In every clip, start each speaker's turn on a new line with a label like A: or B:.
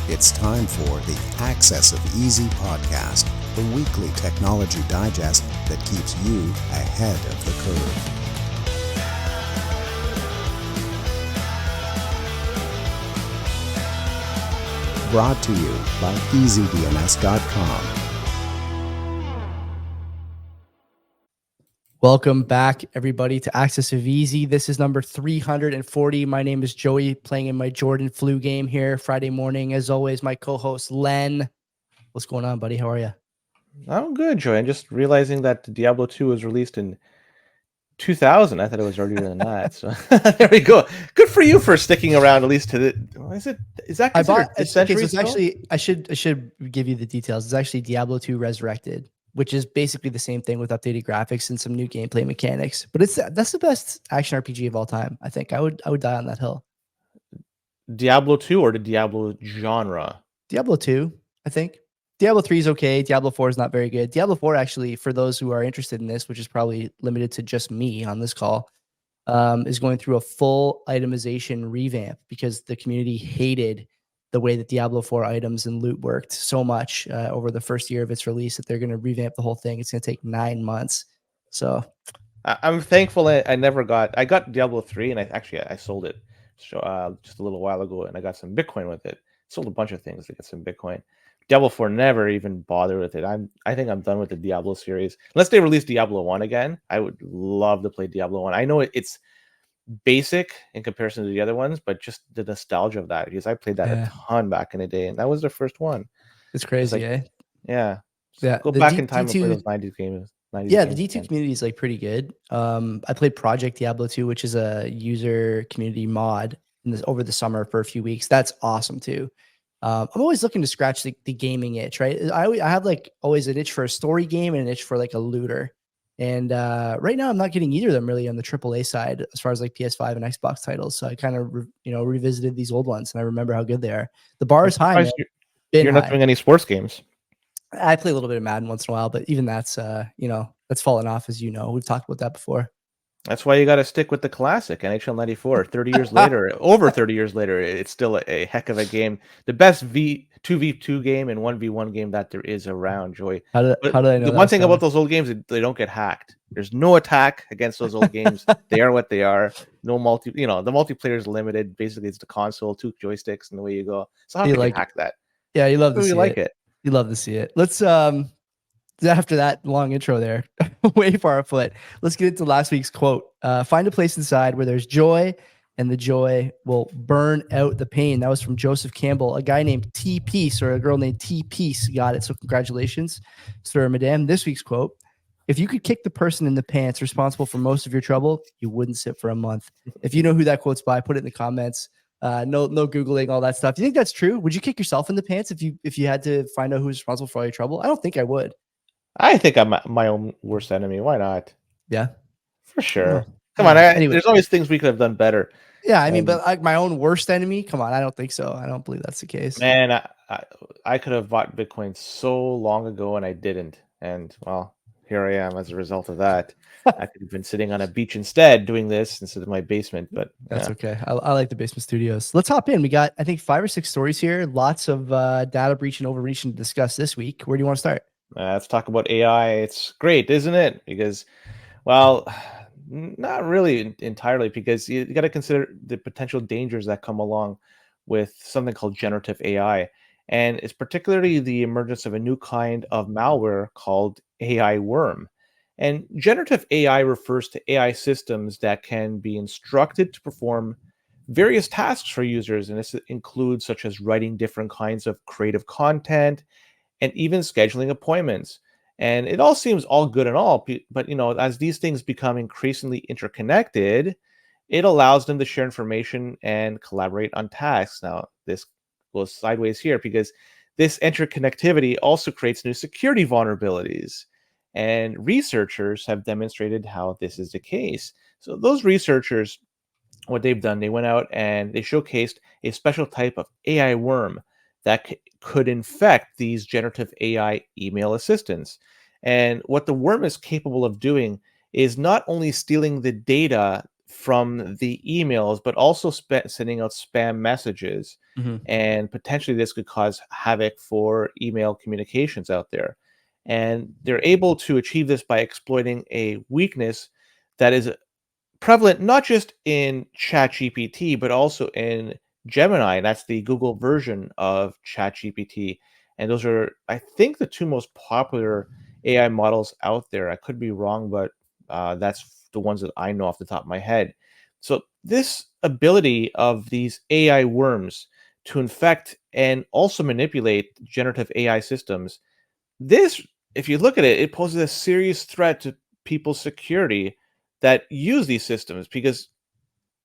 A: It's time for the Access of Easy podcast, the weekly technology digest that keeps you ahead of the curve. Brought to you by EasyDNS.com.
B: Welcome back, everybody, to Access of Easy. This is number 340. My name is Joey, playing in my Jordan flu game here Friday morning. As always, my co-host, Len. What's going on, buddy? How are you?
C: I'm good, Joey. I'm just realizing that Diablo 2 was released in 2000. I thought it was earlier than that. So there we go. Good for you for sticking around at least to the. Is that considered
B: Century? So it's actually, I should give you the details. It's actually Diablo 2 Resurrected, which is basically the same thing with updated graphics and some new gameplay mechanics. But that's the best action RPG of all time. I think I would die on that hill.
C: Diablo 2 or the Diablo genre?
B: Diablo 2, I think. Diablo 3 is okay. Diablo 4 is not very good. Diablo 4, actually, for those who are interested in this, which is probably limited to just me on this call, is going through a full itemization revamp because the community hated the way that Diablo 4 items and loot worked so much over the first year of its release that they're going to revamp the whole thing. It's going to take 9 months. So
C: I'm thankful I got Diablo 3 and I sold it just a little while ago and I got some Bitcoin with it. Sold a bunch of things to get some Bitcoin. Diablo 4 never even bothered with it. I think I'm done with the Diablo series. Unless they release Diablo 1 again, I would love to play Diablo 1. I know it's basic in comparison to the other ones, but just the nostalgia of that, because I played that a ton back in the day, and that was the first one.
B: It's crazy, eh?
C: Yeah. Go
B: the
C: back in time and play those 90s games.
B: The D2 community is like pretty good. I played Project Diablo 2, which is a user community mod over the summer for a few weeks. That's awesome too. I'm always looking to scratch the gaming itch, right? I have like always an itch for a story game and an itch for like a looter. And right now I'm not getting either of them really on the AAA side as far as like PS5 and Xbox titles. So I kind of revisited these old ones and I remember how good they are. The bar is high.
C: You're not doing any sports games.
B: I play a little bit of Madden once in a while, but even that's that's fallen off, as you know. We've talked about that before.
C: That's why you got to stick with the classic NHL 94. 30 years later, over 30 years later, it's still a heck of a game. The best 2v2 game and 1v1 game that there is around, Joey.
B: How do I know
C: the one thing about those old games, they don't get hacked. There's no attack against those old games. They are what they are. No the multiplayer is limited. Basically, it's the console, 2 joysticks, and the way you go. So how do you hack that?
B: Yeah, you love to see
C: it.
B: You love to see it. Let's after that long intro there, way far afoot, let's get into last week's quote. Find a place inside where there's joy, and the joy will burn out the pain. That was from Joseph Campbell. A guy named T Peace or a girl named T Peace got it. So congratulations, sir, madame. This week's quote: if you could kick the person in the pants responsible for most of your trouble, you wouldn't sit for a month. If you know who that quote's by, put it in the comments. No Googling all that stuff. Do you think that's true? Would you kick yourself in the pants if you had to find out who's responsible for all your trouble? I don't think I would.
C: I think I'm my own worst enemy. Why not?
B: Yeah,
C: for sure. Come on. Anyway, there's always things we could have done better.
B: Yeah, I mean, but like my own worst enemy? Come on, I don't think so. I don't believe that's the case.
C: Man, I could have bought Bitcoin so long ago and I didn't. And well, here I am as a result of that. I could have been sitting on a beach instead doing this instead of my basement, but
B: that's okay. I like the basement studios. Let's hop in. We got, I think, 5 or 6 stories here. Lots of data breach and overreaching to discuss this week. Where do you want to start?
C: Let's talk about AI. It's great, isn't it? Because, well, not really entirely, because you got to consider the potential dangers that come along with something called generative AI. And it's particularly the emergence of a new kind of malware called AI worm. And generative AI refers to AI systems that can be instructed to perform various tasks for users. And this includes such as writing different kinds of creative content and even scheduling appointments. And it all seems all good and all, but as these things become increasingly interconnected, it allows them to share information and collaborate on tasks. Now, this goes sideways here because this interconnectivity also creates new security vulnerabilities. And researchers have demonstrated how this is the case. So those researchers, what they've done, they went out and they showcased a special type of AI worm that could infect these generative AI email assistants. And what the worm is capable of doing is not only stealing the data from the emails, but also sending out spam messages.
B: Hmm.
C: And potentially this could cause havoc for email communications out there. And they're able to achieve this by exploiting a weakness that is prevalent not just in ChatGPT, but also in Gemini. That's the Google version of ChatGPT. And those are, I think, the two most popular AI models out there. I could be wrong, but that's the ones that I know off the top of my head. So, this ability of these AI worms to infect and also manipulate generative AI systems, this, if you look at it, it poses a serious threat to people's security that use these systems, because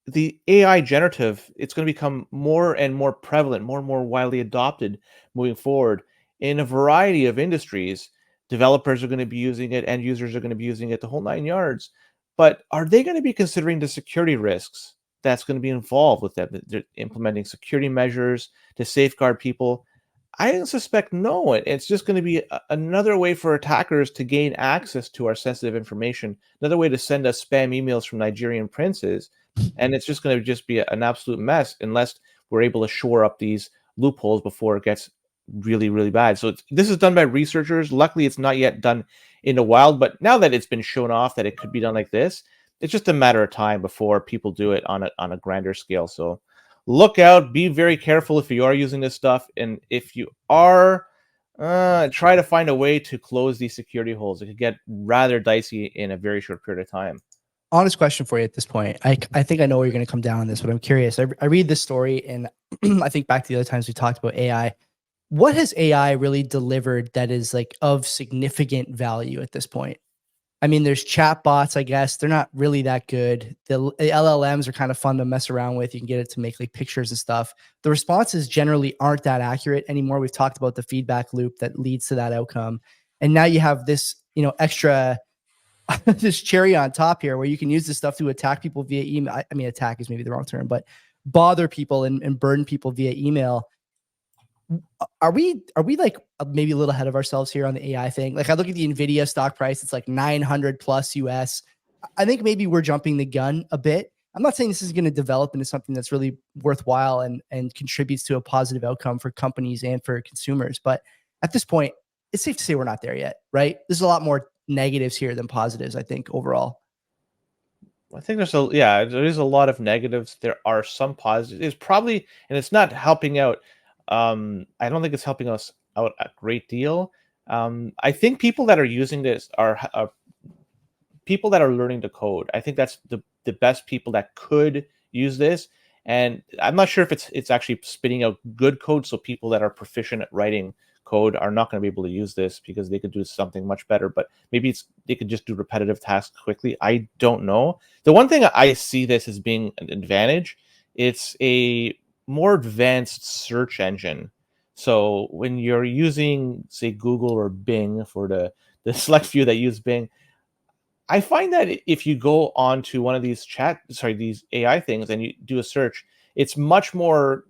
C: the AI generative, it's going to become more and more prevalent, more and more widely adopted moving forward in a variety of industries. Developers are going to be using it, end users are going to be using it, the whole nine yards. But are they going to be considering the security risks that's going to be involved with that? They're implementing security measures to safeguard people. I suspect no. It's just going to be another way for attackers to gain access to our sensitive information, another way to send us spam emails from Nigerian princes, and it's just going to just be an absolute mess unless we're able to shore up these loopholes before it gets really, really bad. So this is done by researchers. Luckily, it's not yet done in the wild, but now that it's been shown off that it could be done like this, it's just a matter of time before people do it on a grander scale. So look out, be very careful if you are using this stuff, and if you are, try to find a way to close these security holes. It could get rather dicey in a very short period of time.
B: Honest question for you at this point. I think I know where you're going to come down on this, but I'm curious. I read this story and I think back to the other times we talked about AI. What has AI really delivered that is like of significant value at this point? I mean, there's chat bots, I guess. They're not really that good. The LLMs are kind of fun to mess around with. You can get it to make like pictures and stuff. The responses generally aren't that accurate anymore. We've talked about the feedback loop that leads to that outcome. And now you have this, extra this cherry on top here where you can use this stuff to attack people via email. I mean, attack is maybe the wrong term, but bother people and burden people via email. Are we like maybe a little ahead of ourselves here on the AI thing? Like I look at the Nvidia stock price, it's like 900 plus US. I think maybe we're jumping the gun a bit. I'm not saying this is going to develop into something that's really worthwhile and contributes to a positive outcome for companies and for consumers. But at this point, it's safe to say we're not there yet, right? There's a lot more negatives here than positives, I think, overall.
C: I think there is a lot of negatives. There are some positives. It's probably, and it's not helping out. I don't think it's helping us out a great deal. I think people that are using this are people that are learning to code. I think that's the best people that could use this. And I'm not sure if it's actually spitting out good code. So people that are proficient at writing code are not going to be able to use this because they could do something much better. But maybe they could just do repetitive tasks quickly. I don't know. The one thing I see this as being an advantage, it's a more advanced search engine. So when you're using, say, Google or Bing, for the select few that use Bing, I find that if you go on to one of these these AI things and you do a search, it's much more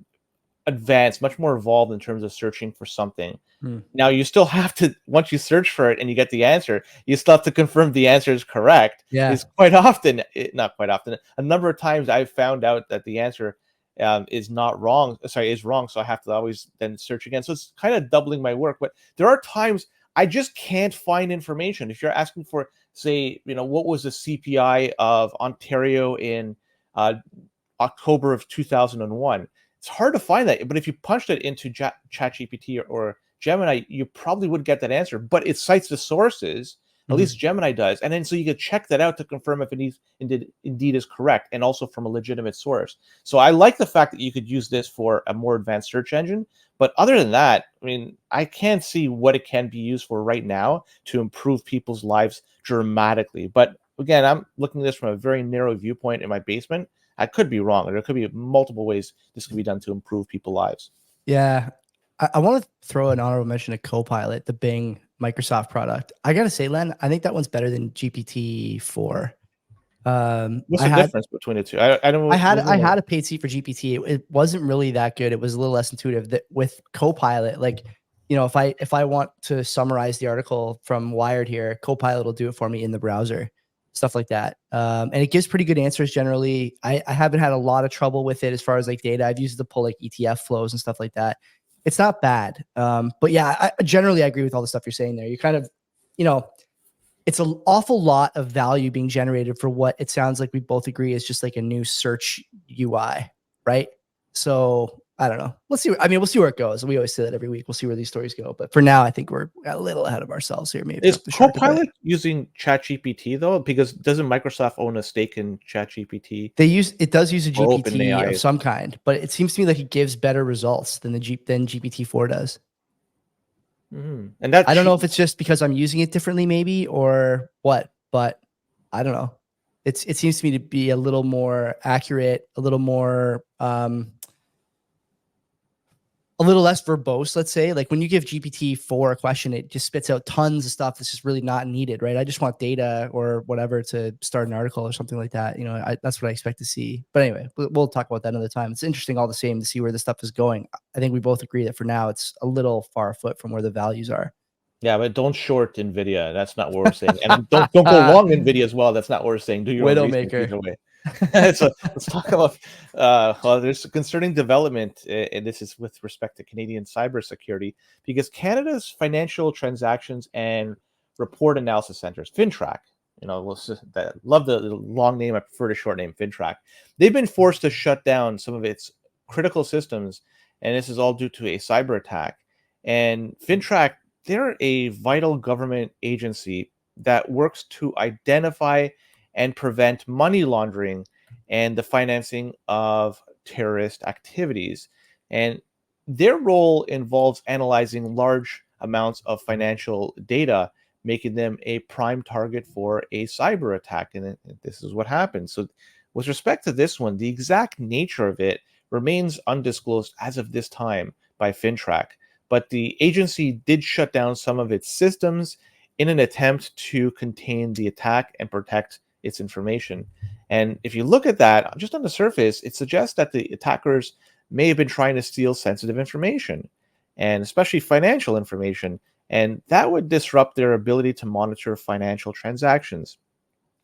C: advanced, much more evolved in terms of searching for something.
B: Hmm.
C: Now, you still have to, once you search for it and you get the answer, you still have to confirm the answer is correct.
B: Yeah.
C: It's quite often, not quite often, a number of times I've found out that the answer is not wrong. Sorry, is wrong. So I have to always then search again. So it's kind of doubling my work. But there are times I just can't find information. If you're asking for, say, what was the CPI of Ontario in October of 2001, it's hard to find that. But if you punched it into ChatGPT or Gemini, you probably would get that answer. But it cites the sources. At least Gemini does. And then so you can check that out to confirm if it indeed is correct, and also from a legitimate source. So I like the fact that you could use this for a more advanced search engine. But other than that, I mean, I can't see what it can be used for right now to improve people's lives dramatically. But again, I'm looking at this from a very narrow viewpoint in my basement. I could be wrong. There could be multiple ways this could be done to improve people's lives.
B: Yeah. I want to throw an honorable mention to Copilot, the Bing Microsoft product. I got to say, Len, I think that one's better than GPT-4.
C: What's the difference between the two? I don't.
B: I had a paid seat for GPT. It wasn't really that good. It was a little less intuitive. With Copilot, like, if I want to summarize the article from Wired here, Copilot will do it for me in the browser. stuff like that. And it gives pretty good answers generally. I haven't had a lot of trouble with it as far as like data. I've used it to pull like ETF flows and stuff like that. It's not bad. But yeah, generally I agree with all the stuff you're saying there. You kind of, it's an awful lot of value being generated for what it sounds like we both agree is just like a new search UI, right? So I don't know. We'll see. We'll see where it goes. We always say that every week. We'll see where these stories go. But for now, I think we're a little ahead of ourselves here. Maybe
C: Is Copilot using ChatGPT though? Because doesn't Microsoft own a stake in ChatGPT?
B: It does use a GPT
C: OpenAI
B: of some kind, but it seems to me like it gives better results than GPT-4 does.
C: And that
B: I don't know if it's just because I'm using it differently, maybe, or what, but I don't know. It seems to me to be a little more accurate, a little more, a little less verbose, let's say. Like when you give GPT-4 a question, it just spits out tons of stuff that's just really not needed, right? I just want data or whatever to start an article or something like that. That's what I expect to see. But anyway, we'll talk about that another time. It's interesting all the same to see where this stuff is going. I think we both agree that for now, it's a little far afoot from where the values are.
C: Yeah, but don't short Nvidia. That's not what we're saying. And don't go long Nvidia as well. That's not what we're saying. Do your own research either way. So let's talk about there's a concerning development, and this is with respect to Canadian cybersecurity, because Canada's Financial Transactions and Report Analysis Centers, FINTRAC, love the long name. I prefer the short name, FINTRAC. They've been forced to shut down some of its critical systems, and this is all due to a cyber attack. And FINTRAC, they're a vital government agency that works to identify and prevent money laundering and the financing of terrorist activities. And their role involves analyzing large amounts of financial data, making them a prime target for a cyber attack. And this is what happens. So with respect to this one, the exact nature of it remains undisclosed as of this time by FINTRAC. But the agency did shut down some of its systems in an attempt to contain the attack and protect its information. And if you look at that, just on the surface, it suggests that the attackers may have been trying to steal sensitive information, and especially financial information, and that would disrupt their ability to monitor financial transactions.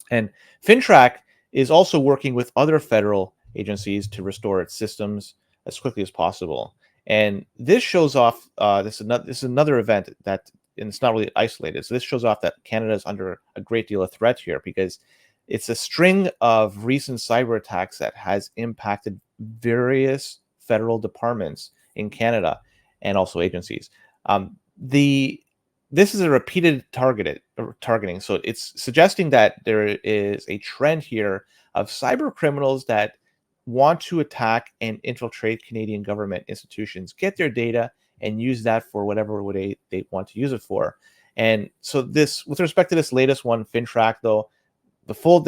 C: And FINTRAC is also working with other federal agencies to restore its systems as quickly as possible. And this shows off, this is another event that, and it's not really isolated. So this shows off that Canada is under a great deal of threat here, because it's a string of recent cyber attacks that has impacted various federal departments in Canada and also agencies. This is a repeated targeting. So it's suggesting that there is a trend here of cyber criminals that want to attack and infiltrate Canadian government institutions, get their data, and use that for whatever they want to use it for. And so this, with respect to this latest one, FINTRAC, though, the full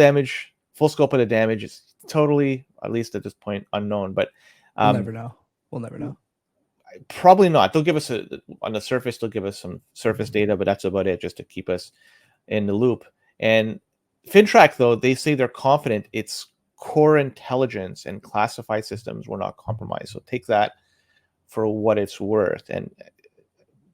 C: scope of the damage is totally, at least at this point, unknown. But
B: we'll never know.
C: Probably not. They'll give us on the surface, they'll give us some surface data, but that's about it, just to keep us in the loop. And FINTRAC, though, they say they're confident its core intelligence and classified systems were not compromised. So take that for what it's worth. And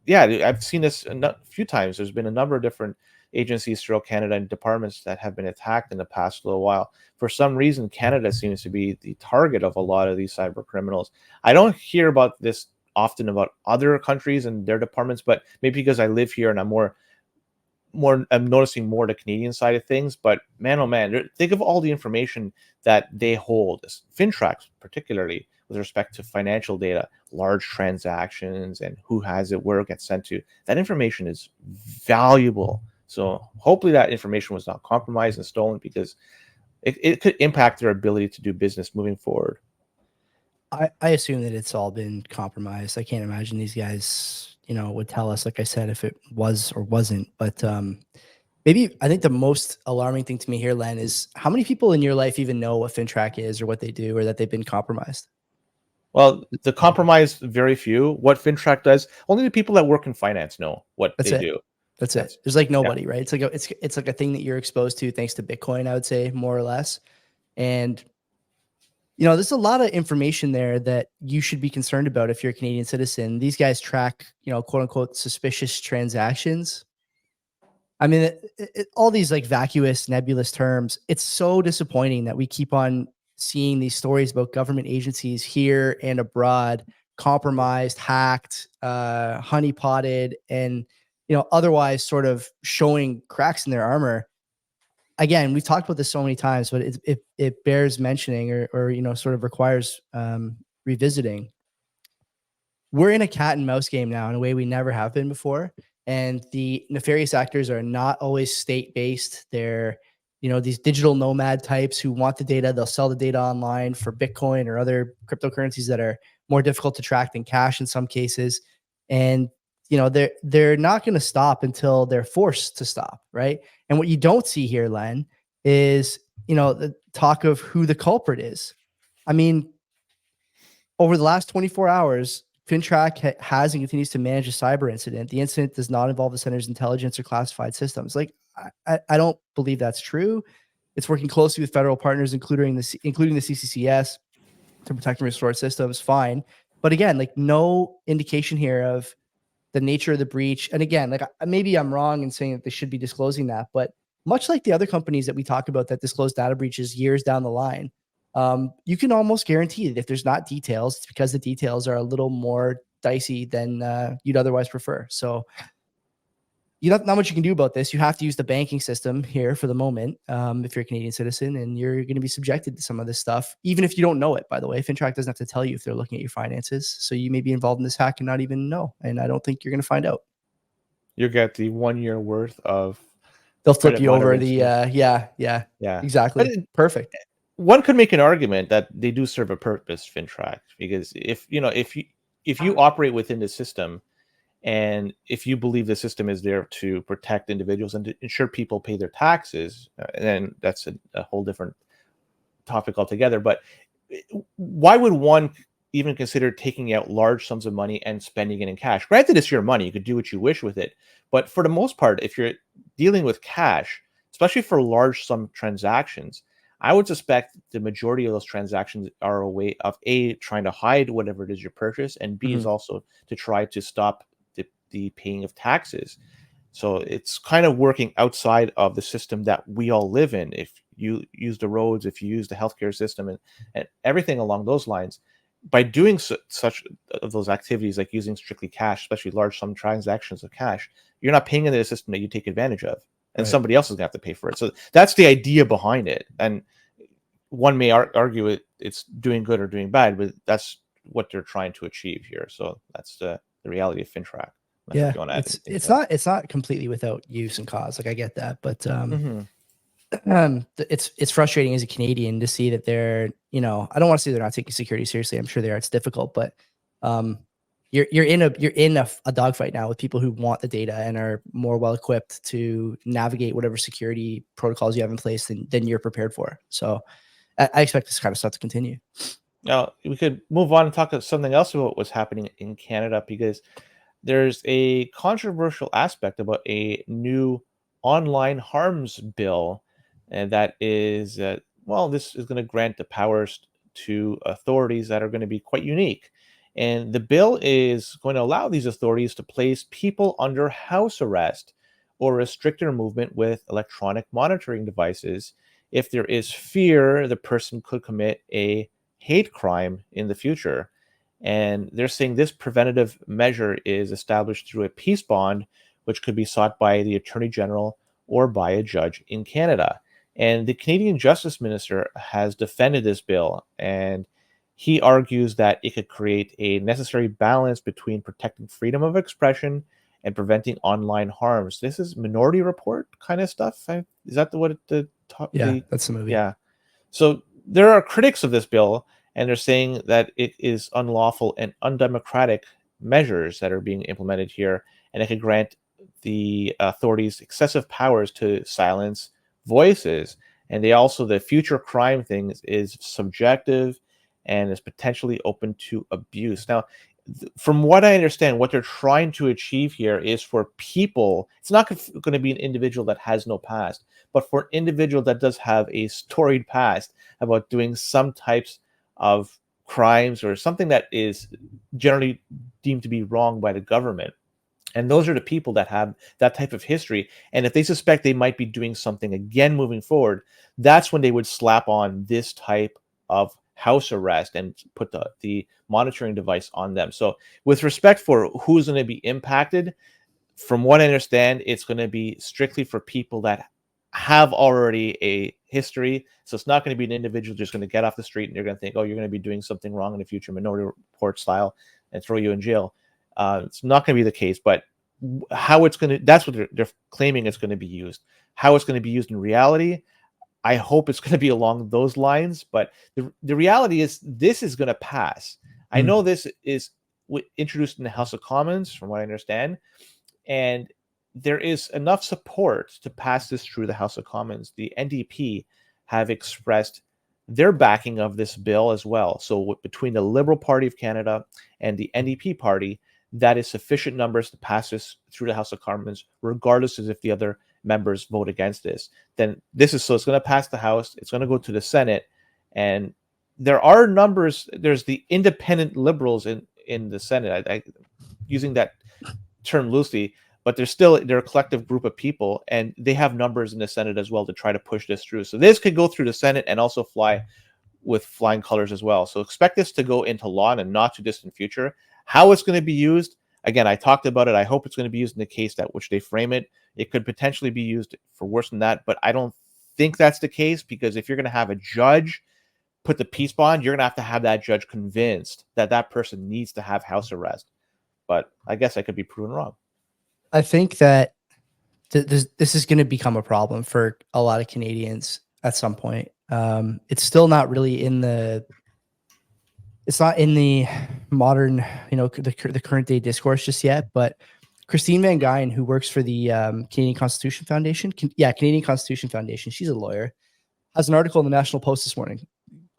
C: yeah, I've seen this a few times. There's been a number of different agencies throughout Canada and departments that have been attacked in the past little while. For some reason, Canada seems to be the target of a lot of these cyber criminals. I don't hear about this often about other countries and their departments, but maybe because I live here and I'm noticing more the Canadian side of things. But man, oh man, think of all the information that they hold, FINTRAC particularly, with respect to financial data, large transactions, and who has it, where it gets sent to. That information is valuable. So hopefully that information was not compromised and stolen, because it could impact their ability to do business moving forward.
B: I assume that it's all been compromised. I can't imagine these guys, would tell us, like I said, if it was or wasn't. But maybe I think the most alarming thing to me here, Len, is how many people in your life even know what FINTRAC is or what they do, or that they've been compromised?
C: Well, the compromised, very few. What FINTRAC does, only the people that work in finance know what they do.
B: That's it. There's like nobody, right? It's like a thing that you're exposed to thanks to Bitcoin, I would say, more or less. And there's a lot of information there that you should be concerned about if you're a Canadian citizen. These guys track, quote unquote, suspicious transactions. I mean, all these like vacuous, nebulous terms, it's so disappointing that we keep on seeing these stories about government agencies here and abroad compromised, hacked, honeypotted, and otherwise sort of showing cracks in their armor. Again, we've talked about this so many times, but it bears mentioning, or sort of requires revisiting. We're in a cat and mouse game now in a way we never have been before. And the nefarious actors are not always state-based. They're, these digital nomad types who want the data. They'll sell the data online for Bitcoin or other cryptocurrencies that are more difficult to track than cash in some cases. And, they're not going to stop until they're forced to stop, right? And what you don't see here, Len, is, the talk of who the culprit is. I mean, over the last 24 hours, FinTrack has and continues to manage a cyber incident. The incident does not involve the center's intelligence or classified systems. Like, I don't believe that's true. It's working closely with federal partners, including the CCCS, to protect and restore systems. Fine, but again, like no indication here of the nature of the breach. And again, like maybe I'm wrong in saying that they should be disclosing that, but much like the other companies that we talk about that disclose data breaches years down the line, you can almost guarantee that if there's not details, it's because the details are a little more dicey than you'd otherwise prefer. So not much you can do about this. You have to use the banking system here for the moment if you're a Canadian citizen, and you're going to be subjected to some of this stuff, even if you don't know it, by the way. FinTrack doesn't have to tell you if they're looking at your finances. So you may be involved in this hack and not even know. And I don't think you're going to find out.
C: You get the 1 year worth of
B: They'll flip you over the,
C: yeah,
B: exactly. Perfect.
C: One could make an argument that they do serve a purpose, FinTrack, because if you operate within the system, and if you believe the system is there to protect individuals and to ensure people pay their taxes, then that's a whole different topic altogether. But why would one even consider taking out large sums of money and spending it in cash? Granted, it's your money. You could do what you wish with it. But for the most part, if you're dealing with cash, especially for large sum transactions, I would suspect the majority of those transactions are a way of A, trying to hide whatever it is you purchase, and B, is also to try to stop the paying of taxes. So it's kind of working outside of the system that we all live in. If you use the roads, if you use the healthcare system, and everything along those lines, by doing such of those activities, like using strictly cash, especially large sum transactions of cash, you're not paying into the system that you take advantage of, and somebody else is going to have to pay for it. So that's the idea behind it. And one may argue it's doing good or doing bad, but that's what they're trying to achieve here. So that's the reality of FinTrack.
B: Yeah, it's not completely without use and cause. Like I get that, but it's frustrating as a Canadian to see that they're, I don't want to say they're not taking security seriously. I'm sure they are. It's difficult, but you're in a dogfight now with people who want the data and are more well equipped to navigate whatever security protocols you have in place than you're prepared for. So I expect this kind of stuff to continue.
C: Now we could move on and talk about something else about what's happening in Canada, because there's a controversial aspect about a new online harms bill, and that is this is going to grant the powers to authorities that are going to be quite unique. And the bill is going to allow these authorities to place people under house arrest or restrict their movement with electronic monitoring devices if there is fear the person could commit a hate crime in the future. And they're saying this preventative measure is established through a peace bond, which could be sought by the Attorney General or by a judge in Canada. And the Canadian Justice Minister has defended this bill, and he argues that it could create a necessary balance between protecting freedom of expression and preventing online harms. This is Minority Report kind of stuff. Is that
B: that's the movie.
C: Yeah. So there are critics of this bill, and they're saying that it is unlawful and undemocratic measures that are being implemented here, and it could grant the authorities excessive powers to silence voices. And the future crime thing is subjective and is potentially open to abuse. Now, from what I understand, what they're trying to achieve here is for people, it's not going to be an individual that has no past, but for an individual that does have a storied past about doing some types of crimes or something that is generally deemed to be wrong by the government. And those are the people that have that type of history. And if they suspect they might be doing something again moving forward, that's when they would slap on this type of house arrest and put the monitoring device on them. So with respect for who's going to be impacted, from what I understand, it's going to be strictly for people that have already a history. So it's not going to be an individual just going to get off the street and they're going to think, oh, you're going to be doing something wrong in the future, Minority Report style, and throw you in jail. It's not going to be the case, but how it's going to, that's what they're claiming it's going to be used. How it's going to be used in reality, I hope it's going to be along those lines. But the reality is this is going to pass. I know this is introduced in the House of Commons, from what I understand, and there is enough support to pass this through the House of Commons. The NDP have expressed their backing of this bill as well. So between the Liberal Party of Canada and the NDP party, that is sufficient numbers to pass this through the House of Commons, regardless of if the other members vote against this. Then this is, so it's going to pass the House, it's going to go to the Senate, and there are numbers. There's the independent Liberals in the Senate. I using that term loosely, but they're a collective group of people, and they have numbers in the Senate as well to try to push this through. So this could go through the Senate and also fly with flying colors as well. So expect this to go into law in a not too distant future. How it's going to be used, again, I talked about it. I hope it's going to be used in the case that which they frame it. It could potentially be used for worse than that, but I don't think that's the case, because if you're going to have a judge put the peace bond, you're going to have that judge convinced that that person needs to have house arrest. But I guess I could be proven wrong.
B: I think that this is going to become a problem for a lot of Canadians at some point. It's still not really it's not in the modern, the current day discourse just yet. But Christine Van Geyen, who works for the Canadian Constitution Foundation, Canadian Constitution Foundation, she's a lawyer, has an article in the National Post this morning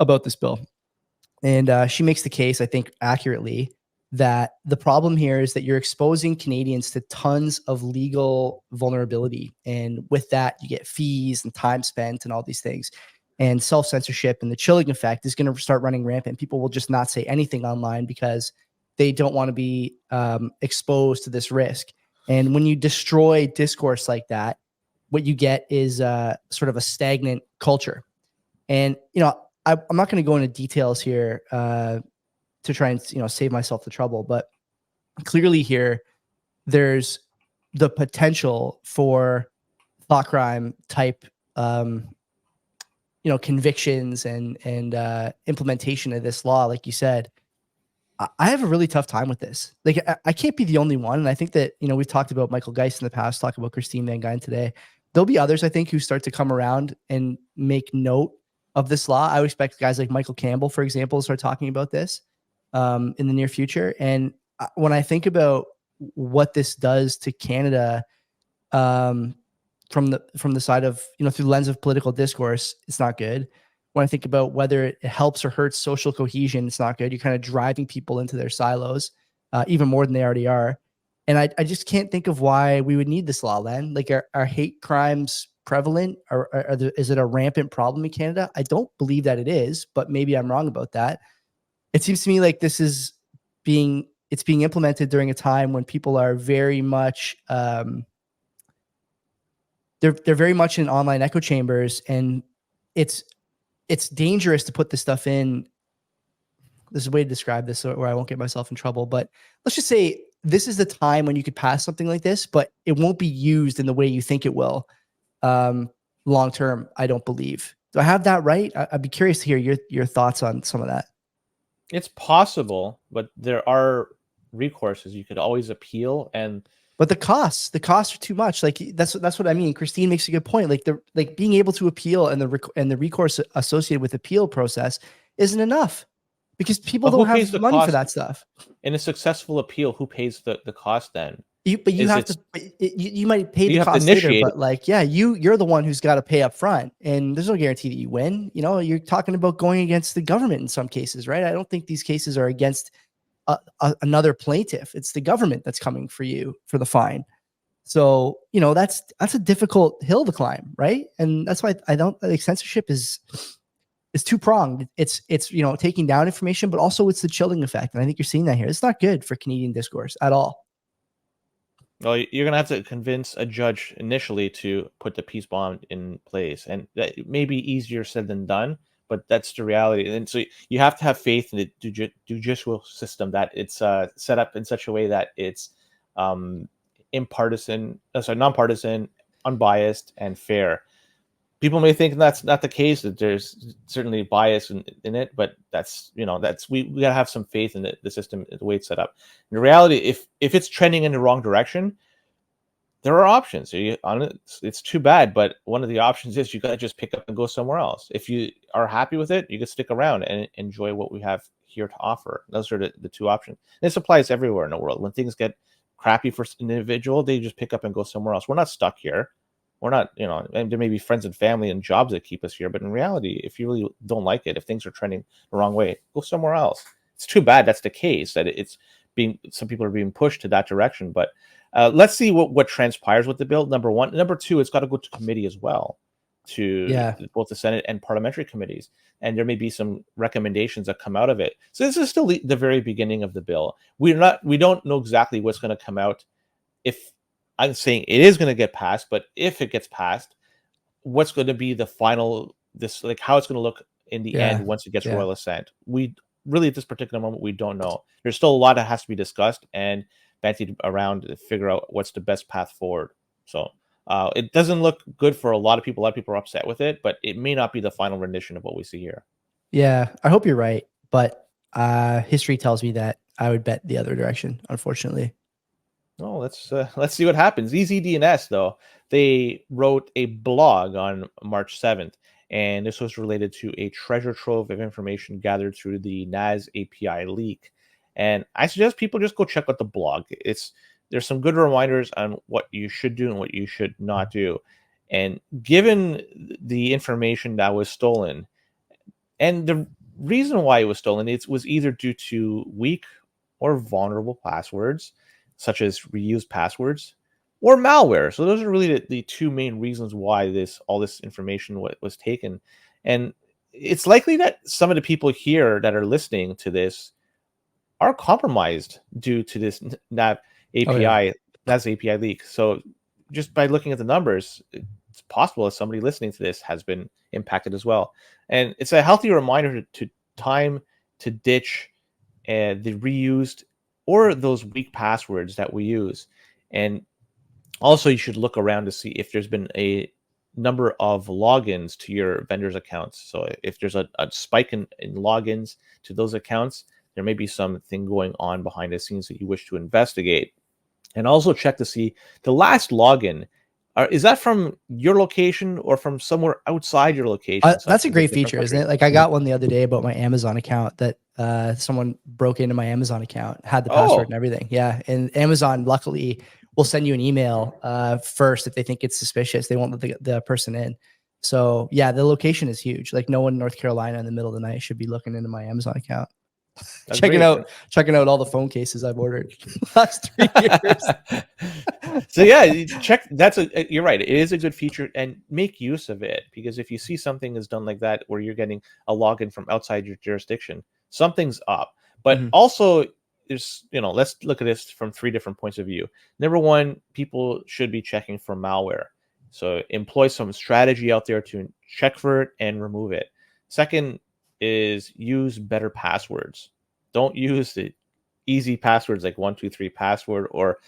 B: about this bill. And she makes the case, I think accurately, that the problem here is that you're exposing Canadians to tons of legal vulnerability. And with that, you get fees and time spent and all these things. And self-censorship and the chilling effect is going to start running rampant. People will just not say anything online because they don't want to be exposed to this risk. And when you destroy discourse like that, what you get is sort of a stagnant culture. And, I'm not going to go into details here to try and save myself the trouble, but clearly here there's the potential for thought crime type convictions and implementation of this law. Like you said, I have a really tough time with this. Like I can't be the only one, and I think that we've talked about Michael Geist in the past, talk about Christine Van Geyen today. There'll be others, I think, who start to come around and make note of this law. I would expect guys like Michael Campbell, for example, to start talking about this in the near future. And when I think about what this does to Canada from the side of, through the lens of political discourse, it's not good. When I think about whether it helps or hurts social cohesion, it's not good. You're kind of driving people into their silos even more than they already are. And I just can't think of why we would need this law, Len. Like, are hate crimes prevalent, or is it a rampant problem in Canada? I don't believe that it is, but maybe I'm wrong about that. It seems to me like this is being implemented during a time when people are very much they're very much in online echo chambers, and it's dangerous to put this stuff in. There's a way to describe this where I won't get myself in trouble, but let's just say this is the time when you could pass something like this, but it won't be used in the way you think it will long term. I don't believe. Do I have that right? I'd be curious to hear your thoughts on some of that.
C: It's possible, but there are recourses. You could always appeal,
B: but the costs are too much. Like that's what I mean. Christine makes a good point. Like being able to appeal and the recourse associated with the appeal process isn't enough, because people don't have the money for that stuff.
C: In a successful appeal, who pays the cost then?
B: You might pay the cost later, but you're the one who's got to pay up front, and there's no guarantee that you win. You're talking about going against the government in some cases, right? I don't think these cases are against another plaintiff. It's the government that's coming for you for the fine. So, that's a difficult hill to climb, right? And that's why I don't think censorship is two-pronged. It's taking down information, but also it's the chilling effect. And I think you're seeing that here. It's not good for Canadian discourse at all.
C: Well, you're gonna have to convince a judge initially to put the peace bond in place, and that may be easier said than done, but that's the reality. And so you have to have faith in the judicial system, that it's set up in such a way that it's um, nonpartisan, unbiased, and fair. People may think that's not the case, that there's certainly bias in it, but we gotta have some faith in the system, the way it's set up. In reality, if it's trending in the wrong direction, there are options. It's too bad, but one of the options is you got to just pick up and go somewhere else. If you are happy with it, you can stick around and enjoy what we have here to offer. Those are the two options. And this applies everywhere in the world. When things get crappy for an individual, they just pick up and go somewhere else. We're not stuck here. We're not, and there may be friends and family and jobs that keep us here, but in reality, if you really don't like it, if things are trending the wrong way, go somewhere else. It's too bad that's the case, that some people are being pushed to that direction, but let's see what transpires with the bill. Number one. Number two, it's got to go to committee as well, to both the Senate and parliamentary committees, and there may be some recommendations that come out of it. So this is still the very beginning of the bill. We don't know exactly what's going to come out. If I'm saying it is going to get passed, but if it gets passed, what's going to be the final, how it's going to look in the end once it gets royal assent. We really, at this particular moment, we don't know. There's still a lot that has to be discussed and bantied around to figure out what's the best path forward. So it doesn't look good for a lot of people. A lot of people are upset with it, but it may not be the final rendition of what we see here.
B: Yeah, I hope you're right, but history tells me that I would bet the other direction, unfortunately.
C: Oh, let's see what happens. EZDNS, though, they wrote a blog on March 7th, and this was related to a treasure trove of information gathered through the NAS API leak. And I suggest people just go check out the blog. There's some good reminders on what you should do and what you should not do. And given the information that was stolen, and the reason why it was stolen, it was either due to weak or vulnerable passwords, such as reused passwords, or malware. So those are really the two main reasons why all this information was taken. And it's likely that some of the people here that are listening to this are compromised due to this NAV API, NAS API leak. So just by looking at the numbers, it's possible that somebody listening to this has been impacted as well. And it's a healthy reminder to time to ditch the reused or those weak passwords that we use. And also, you should look around to see if there's been a number of logins to your vendor's accounts. So if there's a spike in logins to those accounts, there may be something going on behind the scenes that you wish to investigate. And also check to see the last login. Is that from your location or from somewhere outside your location?
B: That's a great feature, isn't it? Like I got one the other day about my Amazon account that someone broke into my Amazon account, had the password and everything. Yeah. And Amazon luckily will send you an email first if they think it's suspicious. They won't let the person in. So yeah, the location is huge. Like no one in North Carolina in the middle of the night should be looking into my Amazon account. Checking out all the phone cases I've ordered last 3 years.
C: So yeah, check. You're right. It is a good feature, and make use of it, because if you see something is done like that, where you're getting a login from outside your jurisdiction, something's up. But also, let's look at this from 3 different points of view. Number one, people should be checking for malware. So employ some strategy out there to check for it and remove it. Second is use better passwords. Don't use the easy passwords like 123 password, or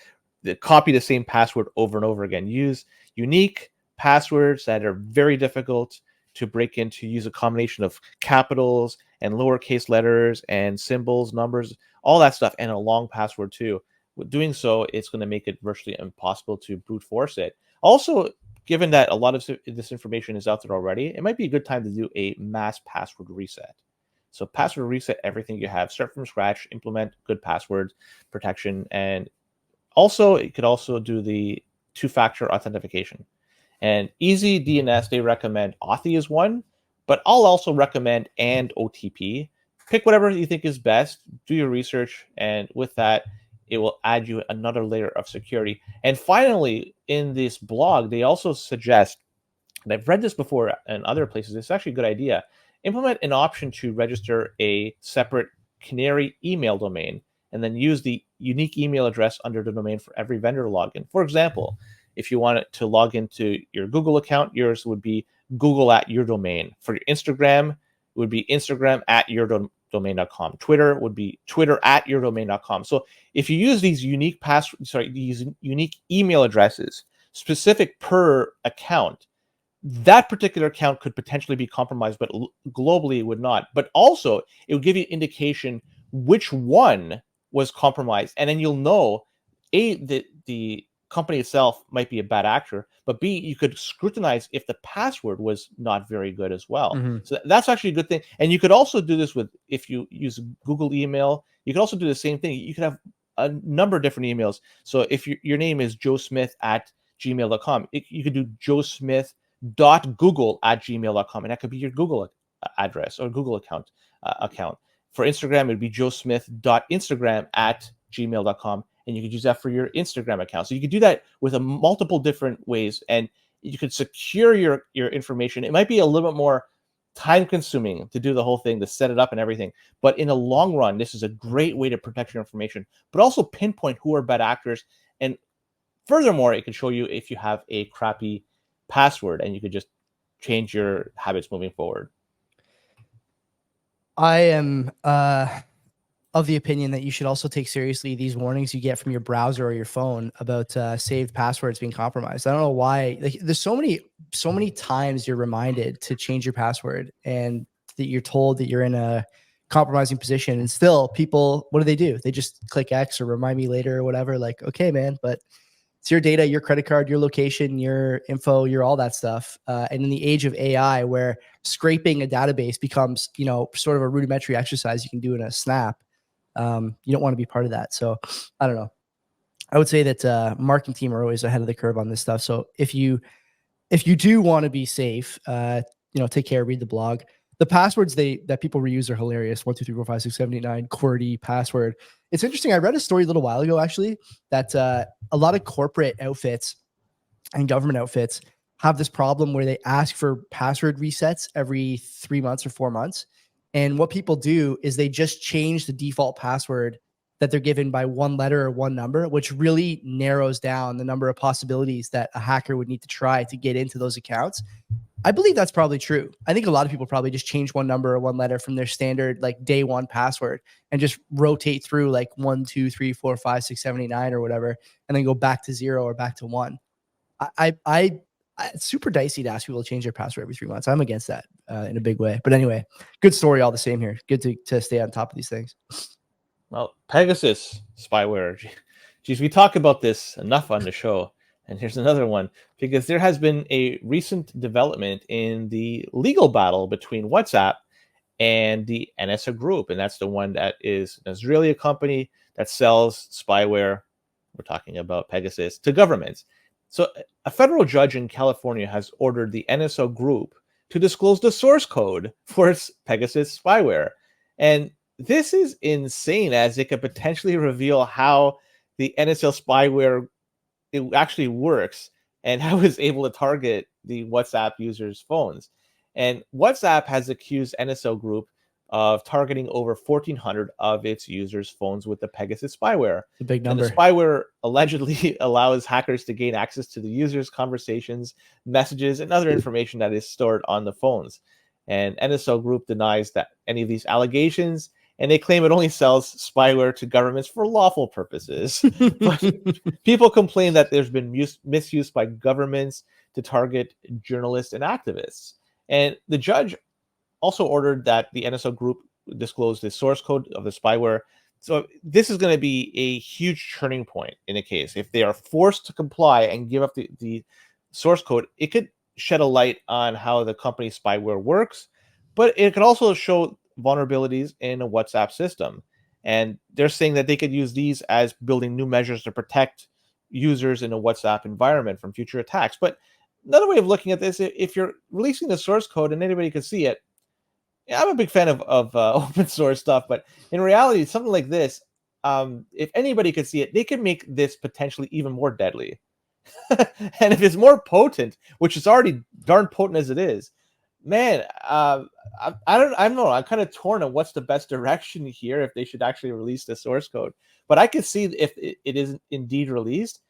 C: copy the same password over and over again. Use unique passwords that are very difficult to break into. Use a combination of capitals and lowercase letters and symbols, numbers, all that stuff, and a long password too. With doing so, it's going to make it virtually impossible to brute force it. Also, given that a lot of this information is out there already, it might be a good time to do a mass password reset. So password reset everything you have, start from scratch, implement good password protection, and also it could also do the 2-factor authentication. And EZDNS, they recommend Authy as one, but I'll also recommend and OTP. Pick whatever you think is best, do your research, and with that, it will add you another layer of security. And finally, in this blog, they also suggest, and I've read this before in other places, it's actually a good idea, implement an option to register a separate Canary email domain. and then use the unique email address under the domain for every vendor login. For example, if you wanted to log into your Google account, yours would be Google at your domain. For your Instagram, it would be Instagram at your domain.com. Twitter would be Twitter at your domain.com. So if you use these unique these unique email addresses specific per account, that particular account could potentially be compromised, but globally it would not. But also, it would give you indication which one was compromised, and then you'll know that the company itself might be a bad actor, but B, you could scrutinize if the password was not very good as well.
B: Mm-hmm.
C: So that's actually a good thing. And you could also do this with, if you use Google email, you could also do the same thing. You could have a number of different emails. So if your name is Joe Smith at gmail.com, you could do joesmith.google@gmail.com, and that could be your Google address or Google account. For Instagram, it would be joesmith.instagram@gmail.com, and you could use that for your Instagram account. So you could do that with multiple different ways, and you could secure your information. It might be a little bit more time consuming to do the whole thing, to set it up and everything, but in the long run, this is a great way to protect your information, but also pinpoint who are bad actors. And furthermore, it can show you if you have a crappy password, and you could just change your habits moving forward.
B: I am of the opinion that you should also take seriously these warnings you get from your browser or your phone about saved passwords being compromised. I don't know why. Like, there's so many times you're reminded to change your password, and that you're told that you're in a compromising position, and still people, what do? They just click X or remind me later or whatever. Like, okay, man, but it's your data, your credit card, your location, your info, your all that stuff. And in the age of AI, where scraping a database becomes, sort of a rudimentary exercise you can do in a snap, you don't want to be part of that. So I don't know. I would say that marketing team are always ahead of the curve on this stuff. So if you do want to be safe, take care, read the blog. The passwords that people reuse are hilarious. 1, 2, 3, 4, 5, 6, 7, 8, 9 QWERTY password. It's interesting. I read a story a little while ago, actually, that a lot of corporate outfits and government outfits have this problem where they ask for password resets every 3 months or 4 months. And what people do is they just change the default password that they're given by one letter or one number, which really narrows down the number of possibilities that a hacker would need to try to get into those accounts. I believe that's probably true. I think a lot of people probably just change one number or one letter from their standard like day one password and just rotate through like 1, 2, 3, 4, 5, 6, 7, 8, 9 or whatever, and then go back to 0 or back to 1. It's super dicey to ask people to change their password every 3 months. I'm against that in a big way. But anyway, good story all the same here. Good to stay on top of these things.
C: Well, Pegasus spyware. Geez, we talk about this enough on the show. And here's another one, because there has been a recent development in the legal battle between WhatsApp and the NSO Group. And that's the one that is an Israeli company that sells spyware. We're talking about Pegasus to governments. So a federal judge in California has ordered the NSO Group to disclose the source code for its Pegasus spyware. And this is insane, as it could potentially reveal how the NSO spyware it actually works and how it's able to target the WhatsApp users' phones. And WhatsApp has accused NSO Group of targeting over 1,400 of its users' phones with the Pegasus spyware.
B: It's a big number.
C: And the spyware allegedly allows hackers to gain access to the users' conversations, messages, and other information that is stored on the phones. And NSO Group denies that any of these allegations, and they claim it only sells spyware to governments for lawful purposes. But people complain that there's been misuse by governments to target journalists and activists. And the judge also ordered that the NSO Group disclose the source code of the spyware. So this is going to be a huge turning point in the case. If they are forced to comply and give up the source code, it could shed a light on how the company's spyware works, but it could also show vulnerabilities in a WhatsApp system. And they're saying that they could use these as building new measures to protect users in a WhatsApp environment from future attacks. But another way of looking at this, if you're releasing the source code and anybody can see it, I'm a big fan of open source stuff, but in reality, something like this, if anybody could see it, they could make this potentially even more deadly. And if it's more potent, which is already darn potent as it is, man, I don't know. I'm kind of torn on what's the best direction here, if they should actually release the source code. But I could see if it is indeed released,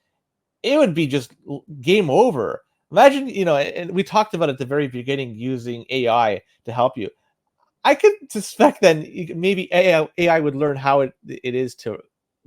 C: it would be just game over. Imagine, and we talked about at the very beginning using AI to help you. I could suspect then maybe AI would learn how it is to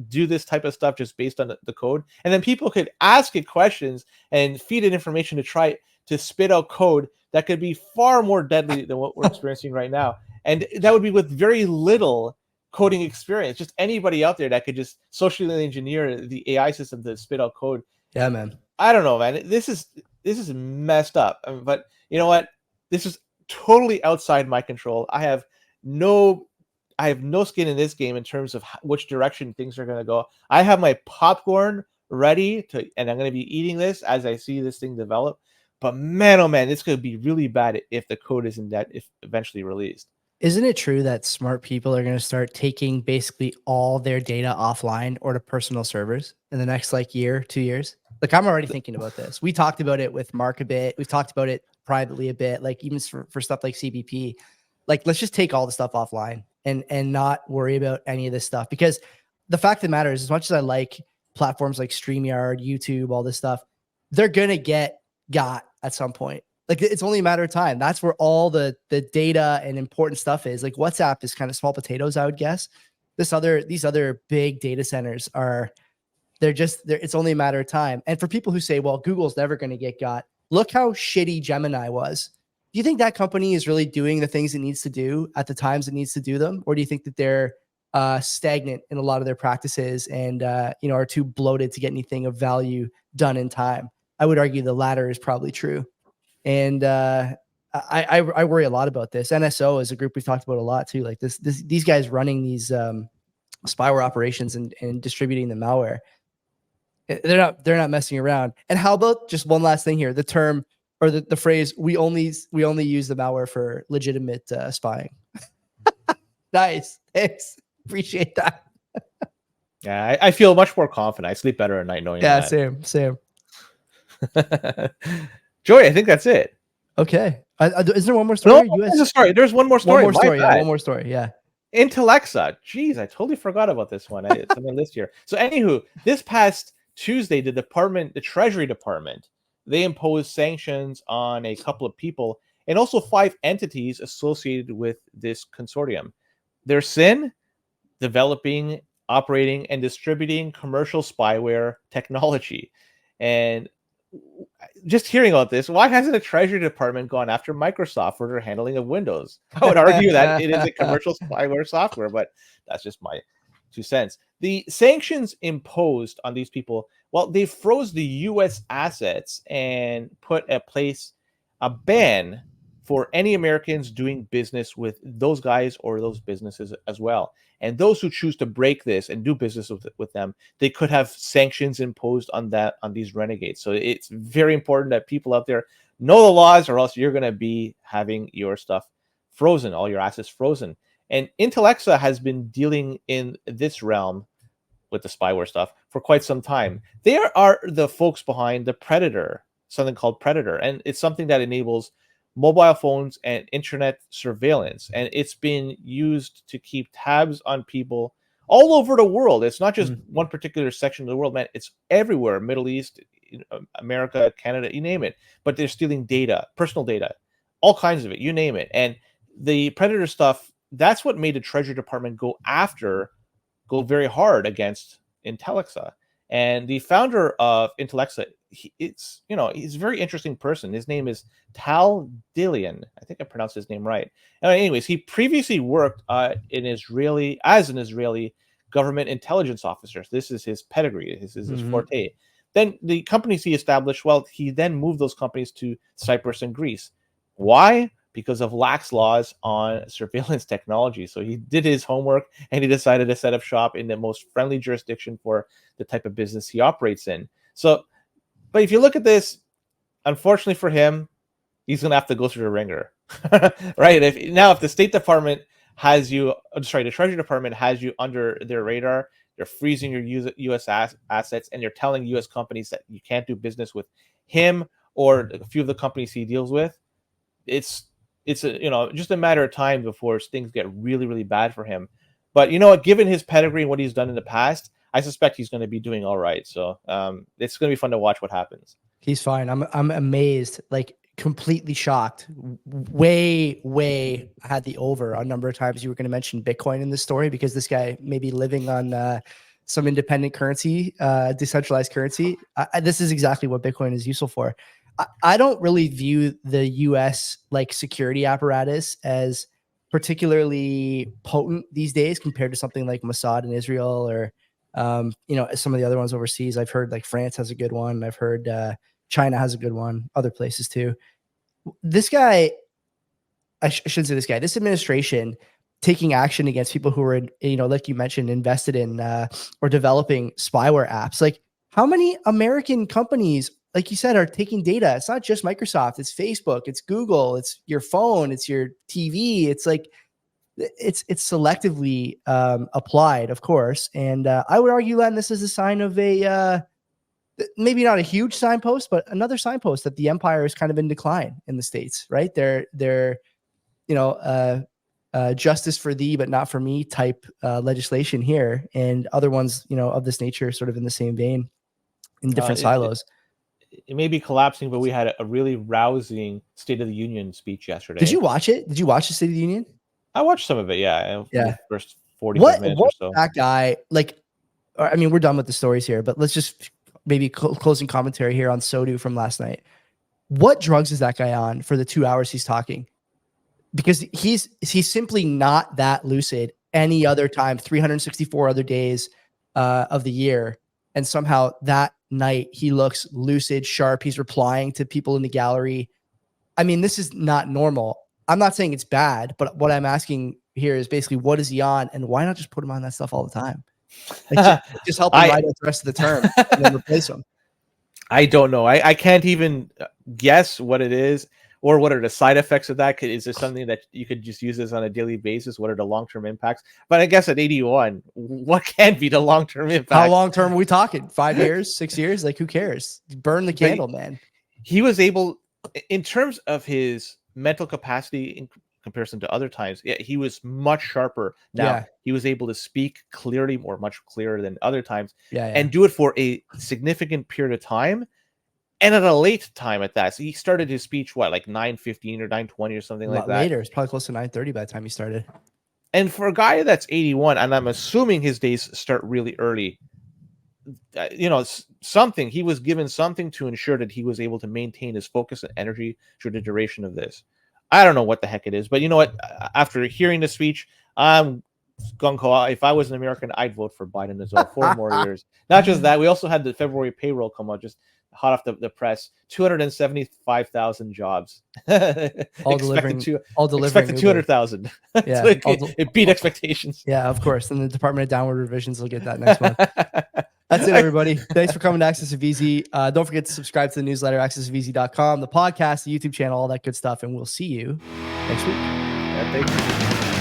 C: do this type of stuff just based on the code, and then people could ask it questions and feed it information to try to spit out code that could be far more deadly than what we're experiencing right now, and that would be with very little coding experience. Just anybody out there that could just socially engineer the AI system to spit out code.
B: Yeah, man.
C: I don't know, man. This is messed up. But you know what? This is totally outside my control. I have no skin in this game in terms of which direction things are going to go. I have my popcorn ready and I'm going to be eating this as I see this thing develop. But man, oh man, it's going to be really bad if the code isn't if eventually released.
B: Isn't it true that smart people are going to start taking basically all their data offline or to personal servers in the next year, 2 years? Like, I'm already thinking about this. We talked about it with Mark a bit. We've talked about it privately a bit, like even for stuff like CBP. Like, let's just take all the stuff offline and not worry about any of this stuff. Because the fact of the matter is, as much as I like platforms like StreamYard, YouTube, all this stuff, they're going to got at some point. Like, it's only a matter of time. That's where all the data and important stuff is. Like, WhatsApp is kind of small potatoes, I would guess. These other big data centers it's only a matter of time. And for people who say, well, Google's never going to get got, look how shitty Gemini was. Do you think that company is really doing the things it needs to do at the times it needs to do them? Or do you think that they're stagnant in a lot of their practices and are too bloated to get anything of value done in time? I would argue the latter is probably true. And I worry a lot about this. NSO is a group we've talked about a lot too. Like these guys running these spyware operations and distributing the malware. They're not messing around. And how about just one last thing here? The term or the phrase, we only use the malware for legitimate spying. Nice. Thanks. Appreciate that.
C: Yeah, I feel much more confident. I sleep better at night knowing that.
B: Yeah, same.
C: Joey, I think that's it.
B: Okay. Is there one more story?
C: No, there's a story. There's one more story.
B: One more story. Yeah.
C: Intellexa. Jeez, I totally forgot about this one. It's on my list here. So, anywho, this past Tuesday, the Treasury Department, they imposed sanctions on a couple of people and also 5 entities associated with this consortium. Their sin: developing, operating, and distributing commercial spyware technology. And just hearing about this, why hasn't the Treasury Department gone after Microsoft for their handling of Windows? I would argue that it is a commercial spyware software, but that's just my 2 cents. The sanctions imposed on these people, well, they froze the U.S. assets and put a ban for any Americans doing business with those guys or those businesses as well. And those who choose to break this and do business with them, they could have sanctions imposed on these renegades. So it's very important that people out there know the laws, or else you're going to be having your stuff frozen, all your assets frozen. And Intellexa has been dealing in this realm with the spyware stuff for quite some time. They are the folks behind the Predator, something called Predator, and it's something that enables mobile phones and internet surveillance, and it's been used to keep tabs on people all over the world. It's not just one particular section of the world, man. It's everywhere: Middle East, America, Canada, you name it. But they're stealing data, personal data, all kinds of it, you name it. And the Predator stuff, that's what made the Treasury Department go very hard against Intellexa. And the founder of Intellexa, he's a very interesting person. His name is Tal Dilian. I think I pronounced his name right. Anyways, he previously worked as an Israeli government intelligence officer. This is his pedigree. This is his forte. Then the companies he established, well, he then moved those companies to Cyprus and Greece. Why? Because of lax laws on surveillance technology. So he did his homework and he decided to set up shop in the most friendly jurisdiction for the type of business he operates in. So, but if you look at this, unfortunately for him, he's going to have to go through the ringer, right? If the State Department the Treasury Department has you under their radar, they're freezing your U.S. assets, and they're telling U.S. companies that you can't do business with him or a few of the companies he deals with. It's it's just a matter of time before things get really, really bad for him. But you know what? Given his pedigree and what he's done in the past, I suspect he's going to be doing all right. So it's going to be fun to watch what happens.
B: He's fine. I'm amazed, like completely shocked. Way had the over a number of times you were going to mention Bitcoin in this story, because this guy may be living on some independent currency, decentralized currency. This is exactly what Bitcoin is useful for. I don't really view the US like security apparatus as particularly potent these days compared to something like Mossad in Israel, or some of the other ones overseas. I've heard like France has a good one. I've heard China has a good one, other places too. This guy, I shouldn't say this guy, this administration taking action against people who are, like you mentioned, invested in or developing spyware apps. Like, how many American companies, like you said, are taking data? It's not just Microsoft, it's Facebook, it's Google, it's your phone, it's your TV. It's like, it's selectively applied, of course. And I would argue, Len, this is a sign of a maybe not a huge signpost, but another signpost that the empire is kind of in decline in the States, right? They're justice for thee, but not for me type legislation here, and other ones, of this nature, sort of in the same vein, in different silos.
C: It may be collapsing, but we had a really rousing State of the Union speech yesterday.
B: Did you watch it? Did you watch the State of the Union?
C: I watched some of it. Yeah.
B: Yeah.
C: First 45 minutes or so.
B: That guy, like, I mean, we're done with the stories here, but let's just maybe closing commentary here on Sodu from last night. What drugs is that guy on for the 2 hours he's talking? Because he's simply not that lucid any other time, 364 other days of the year. And somehow that night he looks lucid, sharp. He's replying to people in the gallery. I mean, this is not normal. I'm not saying it's bad, but what I'm asking here is basically, what is he on, and why not just put him on that stuff all the time? Like, just help him ride out the rest of the term and then replace him.
C: I don't know. I can't even guess what it is, or what are the side effects of that. Is there something that you could just use this on a daily basis? What are the long-term impacts? But I guess at 81, what can be the long-term impact?
B: How long-term are we talking? 5 years, 6 years? Like, who cares? Burn the candle, man.
C: He was able, in terms of his mental capacity in comparison to other times, he was much sharper now.
B: Yeah.
C: He was able to speak clearly, or much clearer than other times,
B: Yeah.
C: and do it for a significant period of time, and at a late time at that. So he started his speech like 9:15 or 9:20 or something like that.
B: Later, it's probably close to 9:30 by the time he started.
C: And for a guy that's 81, and I'm assuming his days start really early, something, he was given something to ensure that he was able to maintain his focus and energy through the duration of this. I don't know what the heck it is, but you know what? After hearing the speech, I'm gung-ho. If I was an American, I'd vote for Biden as well. 4 more years. Not just that, we also had the February payroll come out, just hot off the press. 275,000 jobs.
B: all delivering
C: 200,000.
B: Yeah,
C: it beat expectations.
B: Yeah, of course. And the Department of Downward Revisions will get that next month. That's it, everybody. Thanks for coming to Access of Easy. Don't forget to subscribe to the newsletter, accessofeasy.com, the podcast, the YouTube channel, all that good stuff. And we'll see you next week.
C: Yeah, thank you.